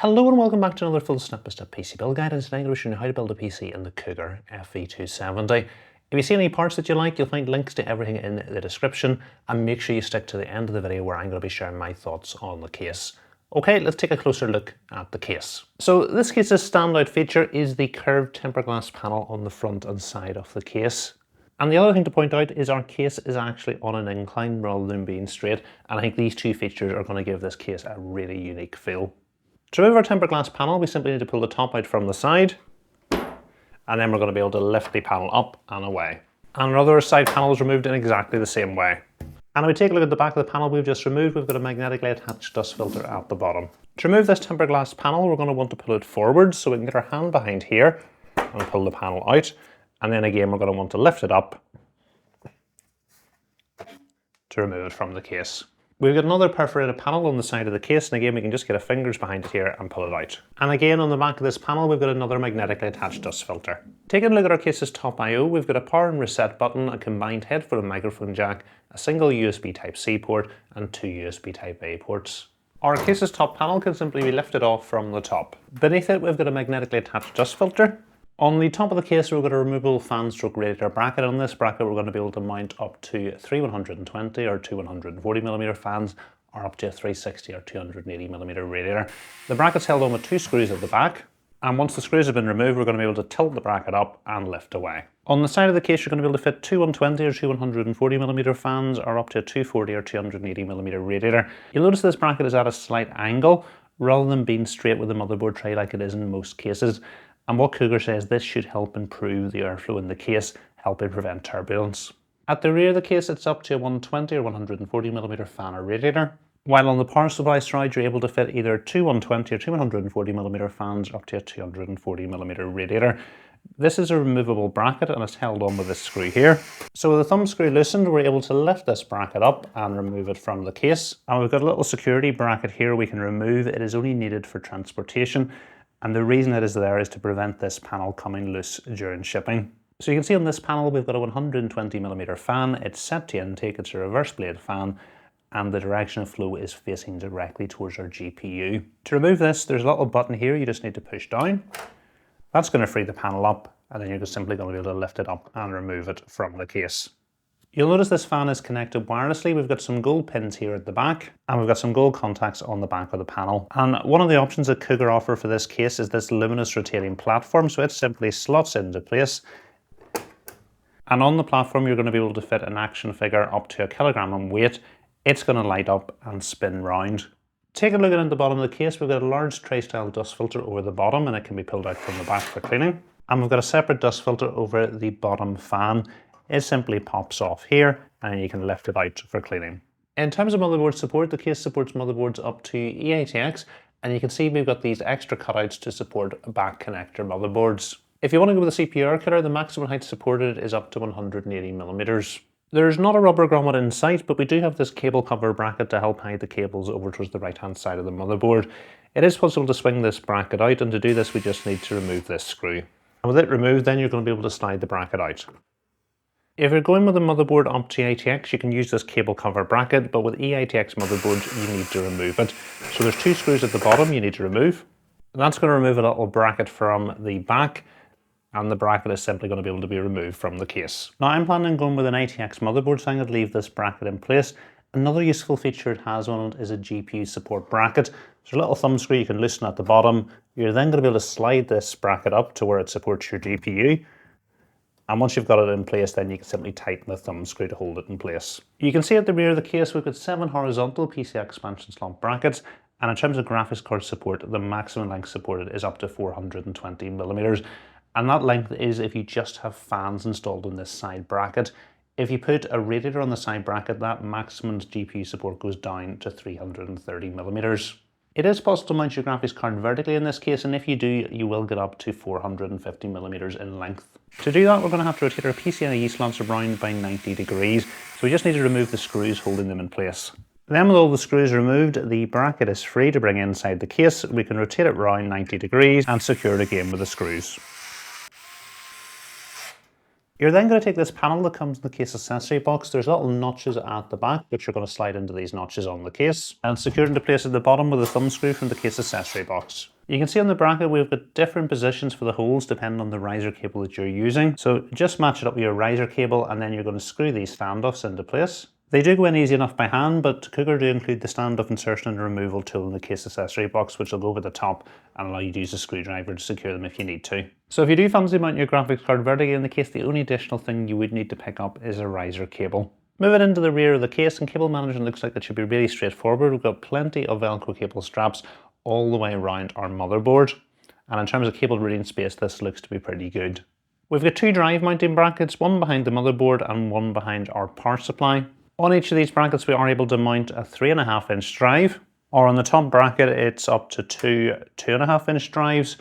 Hello and welcome back to another full step-by-step PC build guide, and today I'm going to show you how to build a PC in the Cougar FV270. If you see any parts that you like, you'll find links to everything in the description, and make sure you stick to the end of the video where I'm going to be sharing my thoughts on the case. Okay, let's take a closer look at the case. So this case's standout feature is the curved tempered glass panel on the front and side of the case. And the other thing to point out is our case is actually on an incline rather than being straight, and I think these two features are going to give this case a really unique feel. To remove our tempered glass panel, we simply need to pull the top out from the side, and then we're going to be able to lift the panel up and away. And our other side panel is removed in exactly the same way. And if we take a look at the back of the panel we've just removed, we've got a magnetically attached dust filter at the bottom. To remove this tempered glass panel, we're going to want to pull it forward, so we can get our hand behind here and pull the panel out. And then again, we're going to want to lift it up to remove it from the case. We've got another perforated panel on the side of the case, and again we can just get our fingers behind it here and pull it out. And again on the back of this panel we've got another magnetically attached dust filter. Taking a look at our case's top I/O, we've got a power and reset button, a combined headphone and microphone jack, a single USB Type-C port and two USB Type-A ports. Our case's top panel can simply be lifted off from the top. Beneath it we've got a magnetically attached dust filter. On the top of the case we've got a removable fan stroke radiator bracket. On this bracket we're going to be able to mount up to 3 120 or 2 140mm fans, or up to a 360 or 280mm radiator. The bracket's held on with two screws at the back, and once the screws have been removed we're going to be able to tilt the bracket up and lift away. On the side of the case you're going to be able to fit 2 120 or 2 140mm fans, or up to a 240 or 280mm radiator. You'll notice this bracket is at a slight angle rather than being straight with the motherboard tray like it is in most cases. And what Cougar says this should help improve the airflow in the case, helping prevent turbulence. At the rear of the case it's up to a 120 or 140mm fan or radiator, while on the power supply side you're able to fit either two 120 or 2 140mm fans up to a 240mm radiator. This is a removable bracket and it's held on with this screw here. So with the thumb screw loosened we're able to lift this bracket up and remove it from the case. And we've got a little security bracket here we can remove. It is only needed for transportation. And the reason it is there is to prevent this panel coming loose during shipping. So you can see on this panel we've got a 120mm fan, it's set to intake, it's a reverse blade fan, and the direction of flow is facing directly towards our GPU. To remove this, there's a little button here you just need to push down. That's going to free the panel up, and then you're just simply going to be able to lift it up and remove it from the case. You'll notice this fan is connected wirelessly. We've got some gold pins here at the back, and we've got some gold contacts on the back of the panel. And one of the options that Cougar offer for this case is this luminous rotating platform, so it simply slots into place. And on the platform you're going to be able to fit an action figure up to 1 kilogram in weight. It's going to light up and spin round. Taking a look at the bottom of the case, we've got a large tray style dust filter over the bottom, and it can be pulled out from the back for cleaning. And we've got a separate dust filter over the bottom fan. It simply pops off here and you can lift it out for cleaning. In terms of motherboard support, the case supports motherboards up to ATX, and you can see we've got these extra cutouts to support back connector motherboards. If you want to go with a CPU cutter, the maximum height supported is up to 180mm. There's not a rubber grommet in sight, but we do have this cable cover bracket to help hide the cables over towards the right hand side of the motherboard. It is possible to swing this bracket out, and to do this we just need to remove this screw. And with it removed then you're going to be able to slide the bracket out. If you're going with a motherboard up to ATX, you can use this cable cover bracket, but with eATX motherboards, you need to remove it. So there's two screws at the bottom you need to remove. And that's going to remove a little bracket from the back, and the bracket is simply going to be able to be removed from the case. Now I'm planning on going with an ATX motherboard, so I'm going to leave this bracket in place. Another useful feature it has on it is a GPU support bracket. There's a little thumb screw you can loosen at the bottom. You're then going to be able to slide this bracket up to where it supports your GPU. And once you've got it in place, then you can simply tighten the thumb screw to hold it in place. You can see at the rear of the case we've got 7 horizontal PCI expansion slot brackets, and in terms of graphics card support, the maximum length supported is up to 420mm, and that length is if you just have fans installed on this side bracket. If you put a radiator on the side bracket, that maximum GPU support goes down to 330mm. It is possible to mount your graphics card vertically in this case, and if you do, you will get up to 450mm in length. To do that, we're going to have to rotate our PCIe slots around by 90 degrees, so we just need to remove the screws holding them in place. Then with all the screws removed, the bracket is free to bring inside the case. We can rotate it around 90 degrees and secure it again with the screws. You're then going to take this panel that comes in the case accessory box. There's little notches at the back, which you're going to slide into these notches on the case and secure into place at the bottom with a thumb screw from the case accessory box. You can see on the bracket we've got different positions for the holes depending on the riser cable that you're using. So just match it up with your riser cable and then you're going to screw these standoffs into place. They do go in easy enough by hand, but Cougar do include the standoff insertion and removal tool in the case accessory box, which will go over the top and allow you to use a screwdriver to secure them if you need to. So if you do fancy mounting your graphics card vertically in the case, the only additional thing you would need to pick up is a riser cable. Moving into the rear of the case, and cable management looks like it should be really straightforward. We've got plenty of Velcro cable straps all the way around our motherboard. And in terms of cable routing space, this looks to be pretty good. We've got two drive mounting brackets, one behind the motherboard and one behind our power supply. On each of these brackets we are able to mount a 3.5 inch drive, or on the top bracket it's up to two 2.5 inch drives,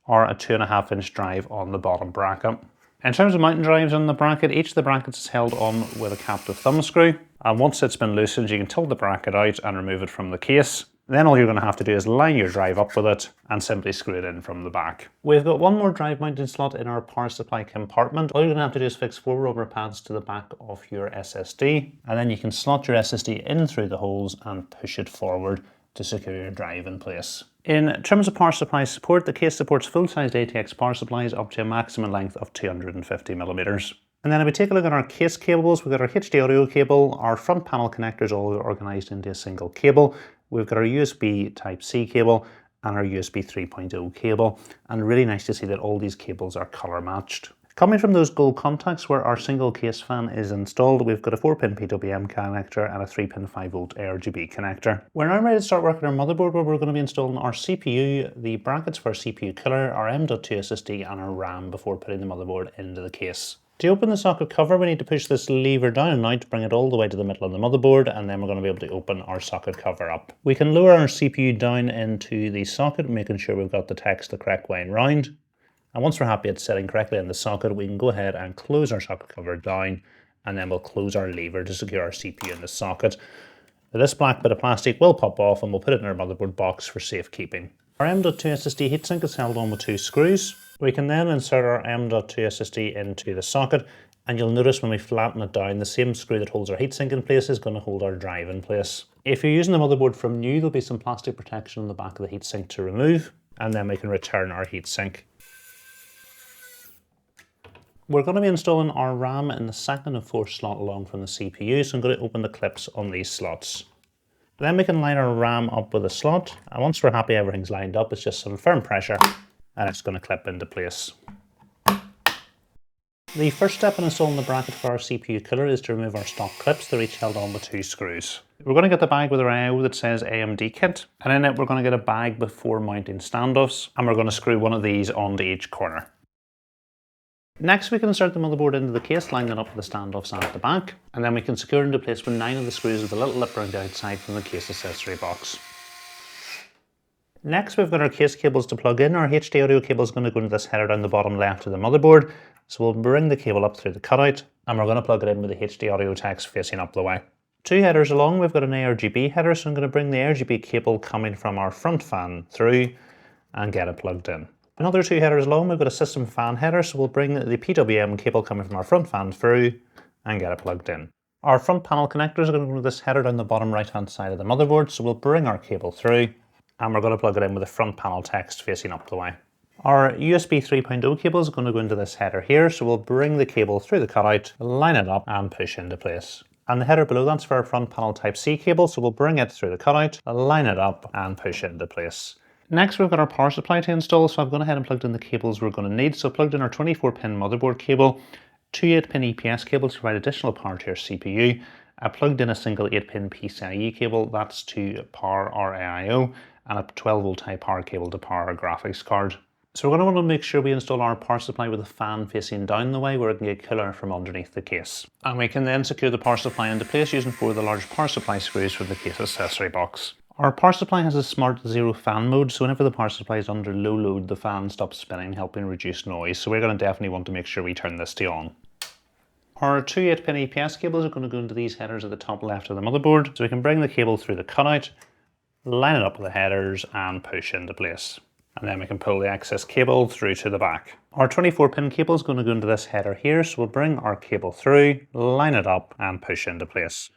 or a 2.5 inch drive on the bottom bracket. In terms of mounting drives on the bracket, each of the brackets is held on with a captive thumb screw, and once it's been loosened you can tilt the bracket out and remove it from the case. Then all you're going to have to do is line your drive up with it and simply screw it in from the back. We've got one more drive mounting slot in our power supply compartment. All you're going to have to do is fix 4 rubber pads to the back of your SSD, and then you can slot your SSD in through the holes and push it forward to secure your drive in place. In terms of power supply support, the case supports full-sized ATX power supplies up to a maximum length of 250mm. And then if we take a look at our case cables, we've got our HD audio cable, our front panel connectors all organised into a single cable. We've got our USB Type-C cable and our USB 3.0 cable, and really nice to see that all these cables are colour matched. Coming from those gold contacts where our single case fan is installed, we've got a 4-pin PWM connector and a 3-pin 5V ARGB connector. We're now ready to start working on our motherboard, where we're going to be installing our CPU, the brackets for our CPU cooler, our M.2 SSD and our RAM before putting the motherboard into the case. To open the socket cover, we need to push this lever down and out to bring it all the way to the middle of the motherboard, and then we're going to be able to open our socket cover up. We can lower our CPU down into the socket, making sure we've got the text the correct way round. And once we're happy it's sitting correctly in the socket, we can go ahead and close our socket cover down, and then we'll close our lever to secure our CPU in the socket. This black bit of plastic will pop off and we'll put it in our motherboard box for safekeeping. Our M.2 SSD heatsink is held on with 2 screws. We can then insert our M.2 SSD into the socket, and you'll notice when we flatten it down, the same screw that holds our heatsink in place is going to hold our drive in place. If you're using the motherboard from new, there'll be some plastic protection on the back of the heatsink to remove, and then we can return our heatsink. We're going to be installing our RAM in the 2nd and 4th slot along from the CPU, so I'm going to open the clips on these slots. Then we can line our RAM up with a slot, and once we're happy everything's lined up, it's just some firm pressure and it's going to clip into place. The first step in installing the bracket for our CPU cooler is to remove our stock clips. They're each held on with 2 screws. We're going to get the bag with our IO that says AMD kit, and in it we're going to get a bag before mounting standoffs, and we're going to screw one of these onto each corner. Next we can insert the motherboard into the case, lining it up with the standoffs at the back, and then we can secure it into place with 9 of the screws with a little lip round outside from the case accessory box. Next we've got our case cables to plug in. Our HD audio cable is going to go into this header down the bottom left of the motherboard, so we'll bring the cable up through the cutout and we're going to plug it in with the HD audio text facing up the way. 2 headers along we've got an ARGB header, so I'm going to bring the ARGB cable coming from our front fan through and get it plugged in. Another 2 headers along we've got a system fan header, so we'll bring the PWM cable coming from our front fan through and get it plugged in. Our front panel connectors are going to go to this header down the bottom right hand side of the motherboard, so we'll bring our cable through and we're going to plug it in with the front panel text facing up the way. Our USB 3.0 cable is going to go into this header here, so we'll bring the cable through the cutout, line it up and push into place. And the header below that's for our front panel Type-C cable, so we'll bring it through the cutout, line it up and push it into place. Next we've got our power supply to install, so I've gone ahead and plugged in the cables we're going to need. So plugged in our 24-pin motherboard cable, 2 8-pin EPS cables to provide additional power to our CPU. I plugged in a single 8-pin PCIe cable, that's to power our AIO, and a 12V type power cable to power our graphics card. So we're going to want to make sure we install our power supply with a fan facing down the way where it can get cooler from underneath the case. And we can then secure the power supply into place using 4 of the large power supply screws from the case accessory box. Our power supply has a smart zero fan mode, so whenever the power supply is under low load, the fan stops spinning, helping reduce noise. So we're going to definitely want to make sure we turn this to on. Our 2 8-pin EPS cables are going to go into these headers at the top left of the motherboard, so we can bring the cable through the cutout, line it up with the headers and push into place. And then we can pull the excess cable through to the back. Our 24-pin cable is going to go into this header here, so we'll bring our cable through, line it up and push into place.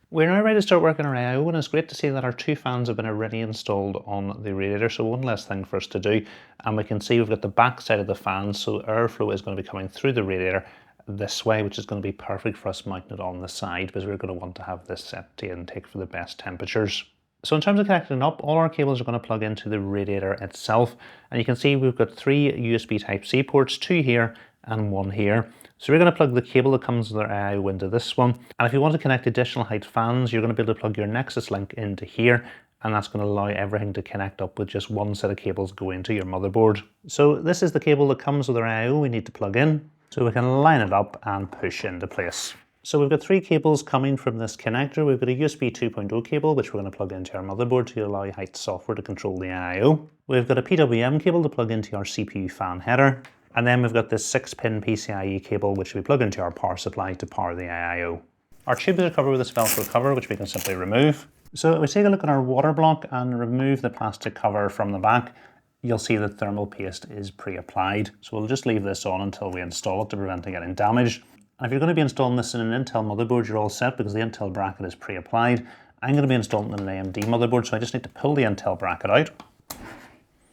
We're now ready to start working our I/O, and it's great to see that our 2 fans have been already installed on the radiator, so one less thing for us to do. And we can see we've got the back side of the fan, so airflow is going to be coming through the radiator this way, which is going to be perfect for us mounting it on the side, because we're going to want to have this set to intake for the best temperatures. So in terms of connecting up, all our cables are going to plug into the radiator itself, and you can see we've got 3 USB Type-C ports, 2 here and 1 here. So we're going to plug the cable that comes with our I/O into this one, and if you want to connect additional HYTE fans, you're going to be able to plug your Nexus link into here, and that's going to allow everything to connect up with just one set of cables going to your motherboard. So this is the cable that comes with our I/O we need to plug in, so we can line it up and push into place. So we've got 3 cables coming from this connector. We've got a USB 2.0 cable, which we're going to plug into our motherboard to allow HYTE software to control the I/O. We've got a PWM cable to plug into our CPU fan header. And then we've got this 6-pin PCIe cable, which we plug into our power supply to power the I/O. Our tubes are covered with this Velcro cover, which we can simply remove. So if we take a look at our water block and remove the plastic cover from the back, you'll see that thermal paste is pre-applied. So we'll just leave this on until we install it to prevent it getting damaged. And if you're going to be installing this in an Intel motherboard, you're all set because the Intel bracket is pre-applied. I'm going to be installing it in an AMD motherboard, so I just need to pull the Intel bracket out.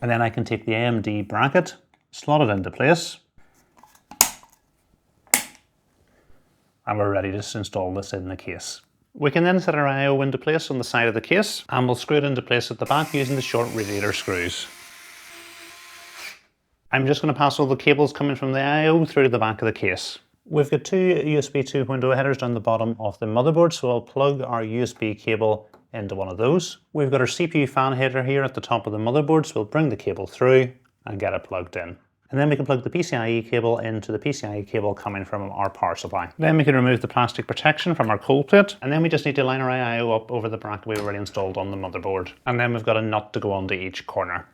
And then I can take the AMD bracket, slot it into place, and we're ready to install this in the case. We can then set our I/O into place on the side of the case, and we'll screw it into place at the back using the short radiator screws. I'm just going to pass all the cables coming from the I/O through to the back of the case. We've got 2 USB 2.0 headers down the bottom of the motherboard, so I'll plug our USB cable into one of those. We've got our CPU fan header here at the top of the motherboard, so we'll bring the cable through and get it plugged in. And then we can plug the PCIe cable into the PCIe cable coming from our power supply. Then we can remove the plastic protection from our cold plate, and then we just need to line our I/O up over the bracket we've already installed on the motherboard. And then we've got a nut to go onto each corner.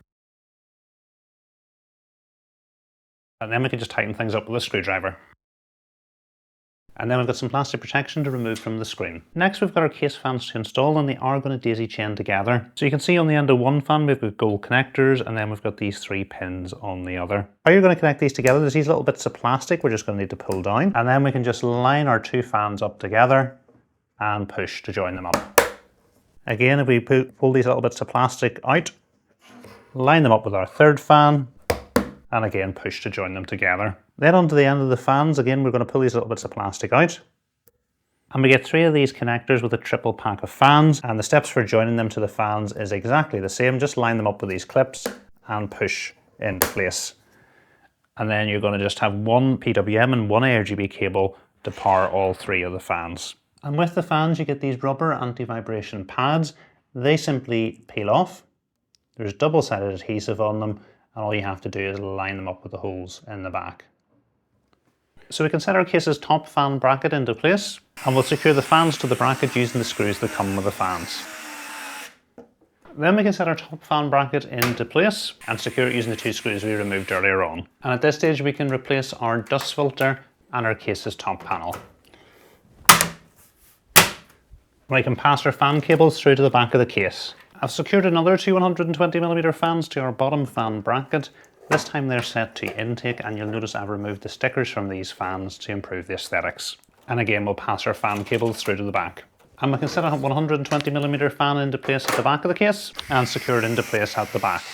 And then we can just tighten things up with a screwdriver. And then we've got some plastic protection to remove from the screen. Next we've got our case fans to install, and they are going to daisy chain together. So you can see on the end of one fan we've got gold connectors, and then we've got these 3 pins on the other. How you're going to connect these together, there's these little bits of plastic we're just going to need to pull down, and then we can just line our 2 fans up together and push to join them up. Again, if we pull these little bits of plastic out, line them up with our 3rd fan, and again push to join them together. Then onto the end of the fans, again we're going to pull these little bits of plastic out. And we get 3 of these connectors with a triple pack of fans, and the steps for joining them to the fans is exactly the same. Just line them up with these clips and push into place. And then you're going to just have 1 PWM and 1 ARGB cable to power all 3 of the fans. And with the fans you get these rubber anti-vibration pads. They simply peel off. There's double-sided adhesive on them, and all you have to do is line them up with the holes in the back. So we can set our case's top fan bracket into place, and we'll secure the fans to the bracket using the screws that come with the fans. Then we can set our top fan bracket into place and secure it using the 2 screws we removed earlier on. And at this stage we can replace our dust filter and our case's top panel. We can pass our fan cables through to the back of the case. I've secured another 2 120mm fans to our bottom fan bracket. This time they're set to intake, and you'll notice I've removed the stickers from these fans to improve the aesthetics. And again we'll pass our fan cables through to the back. And we can set a 120mm fan into place at the back of the case and secure it into place at the back.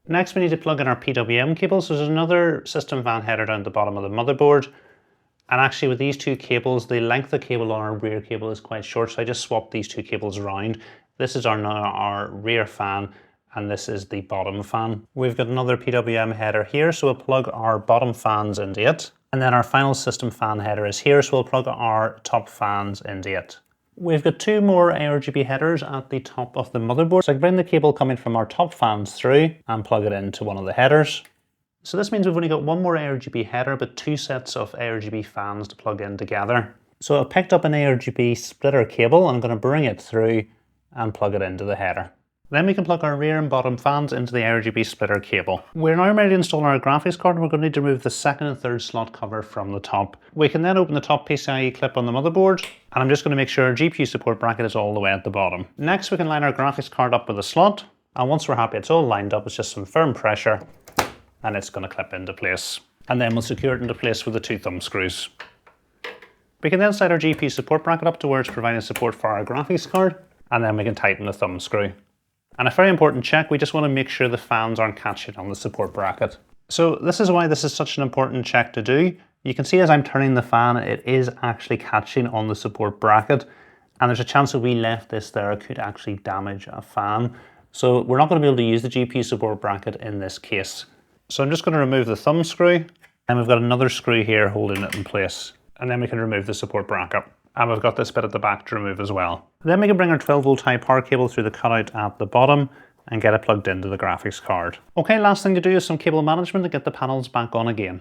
Next we need to plug in our PWM cables. There's another system fan header down at the bottom of the motherboard. And actually with these 2 cables, the length of cable on our rear cable is quite short, so I just swapped these 2 cables around. This is our rear fan, and this is the bottom fan. We've got another PWM header here, so we'll plug our bottom fans into it. And then our final system fan header is here, so we'll plug our top fans into it. We've got 2 more ARGB headers at the top of the motherboard. So I can bring the cable coming from our top fans through and plug it into one of the headers. So this means we've only got 1 more ARGB header, but 2 sets of ARGB fans to plug in together. So I've picked up an ARGB splitter cable, and I'm going to bring it through and plug it into the header. Then we can plug our rear and bottom fans into the RGB splitter cable. We're now ready to install our graphics card, and we're going to need to remove the 2nd and 3rd slot cover from the top. We can then open the top PCIe clip on the motherboard, and I'm just going to make sure our GPU support bracket is all the way at the bottom. Next we can line our graphics card up with a slot, and once we're happy it's all lined up, it's just some firm pressure and it's going to clip into place. And then we'll secure it into place with the 2 thumb screws. We can then slide our GPU support bracket up to where it's providing support for our graphics card, and then we can tighten the thumb screw. And a very important check, we just want to make sure the fans aren't catching on the support bracket. So this is why this is such an important check to do. You can see as I'm turning the fan, it is actually catching on the support bracket, and there's a chance that we left this there could actually damage a fan. So we're not going to be able to use the GPU support bracket in this case. So I'm just going to remove the thumb screw, and we've got another screw here holding it in place. And then we can remove the support bracket. And we've got this bit at the back to remove as well. Then we can bring our 12-volt high power cable through the cutout at the bottom and get it plugged into the graphics card. Okay, last thing to do is some cable management to get the panels back on again.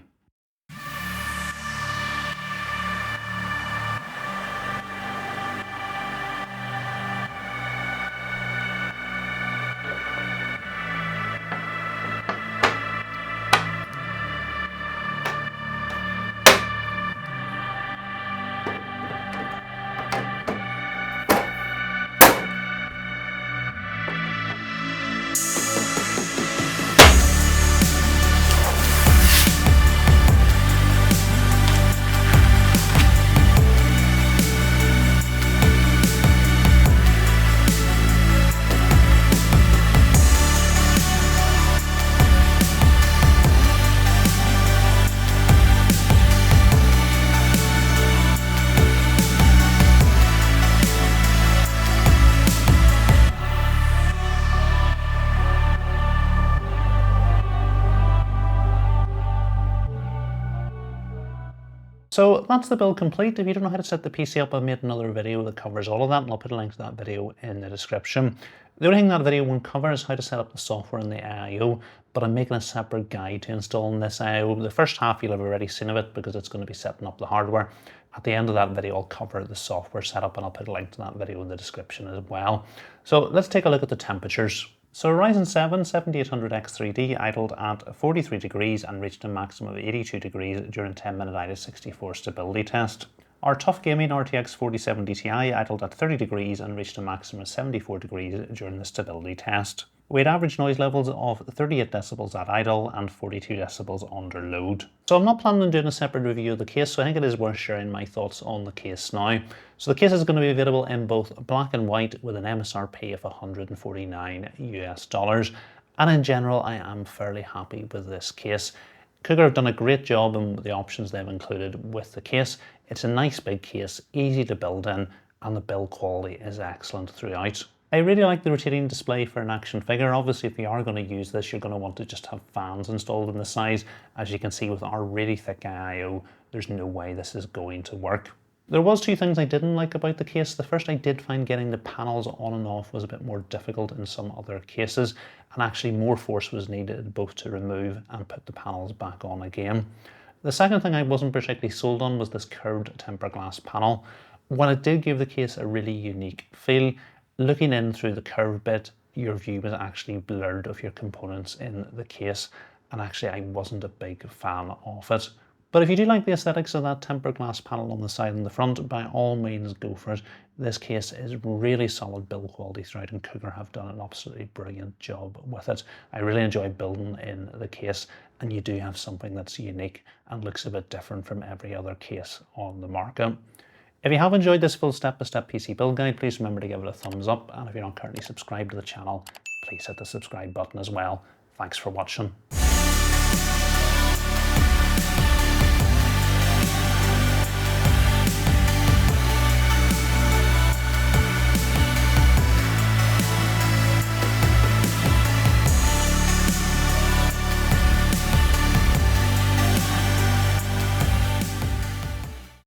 So that's the build complete. If you don't know how to set the PC up, I've made another video that covers all of that, and I'll put a link to that video in the description. The only thing that video won't cover is how to set up the software and the I/O, but I'm making a separate guide to installing this I/O. The first half you'll have already seen of it because it's going to be setting up the hardware. At the end of that video, I'll cover the software setup, and I'll put a link to that video in the description as well. So let's take a look at the temperatures. So Ryzen 7 7800X3D idled at 43 degrees and reached a maximum of 82 degrees during 10-minute IDA64 stability test. Our Tough Gaming RTX 4070 Ti idled at 30 degrees and reached a maximum of 74 degrees during the stability test. We had average noise levels of 38 decibels at idle and 42 decibels under load. So I'm not planning on doing a separate review of the case, so I think it is worth sharing my thoughts on the case now. So the case is going to be available in both black and white with an MSRP of $149 US. And in general, I am fairly happy with this case. Cougar have done a great job in the options they've included with the case. It's a nice big case, easy to build in, and the build quality is excellent throughout. I really like the rotating display for an action figure. Obviously, if you are going to use this, you're going to want to just have fans installed in the size. As you can see with our really thick I/O, there's no way this is going to work. There was 2 things I didn't like about the case. The first, I did find getting the panels on and off was a bit more difficult in some other cases, and actually more force was needed both to remove and put the panels back on again. The second thing I wasn't particularly sold on was this curved tempered glass panel. While it did give the case a really unique feel, looking in through the curved bit, your view was actually blurred of your components in the case, and actually I wasn't a big fan of it. But if you do like the aesthetics of that tempered glass panel on the side and the front, by all means go for it. This case is really solid build quality throughout, and Cougar have done an absolutely brilliant job with it. I really enjoy building in the case, and you do have something that's unique and looks a bit different from every other case on the market. If you have enjoyed this full step-by-step PC build guide, please remember to give it a thumbs up, and if you're not currently subscribed to the channel, please hit the subscribe button as well. Thanks for watching.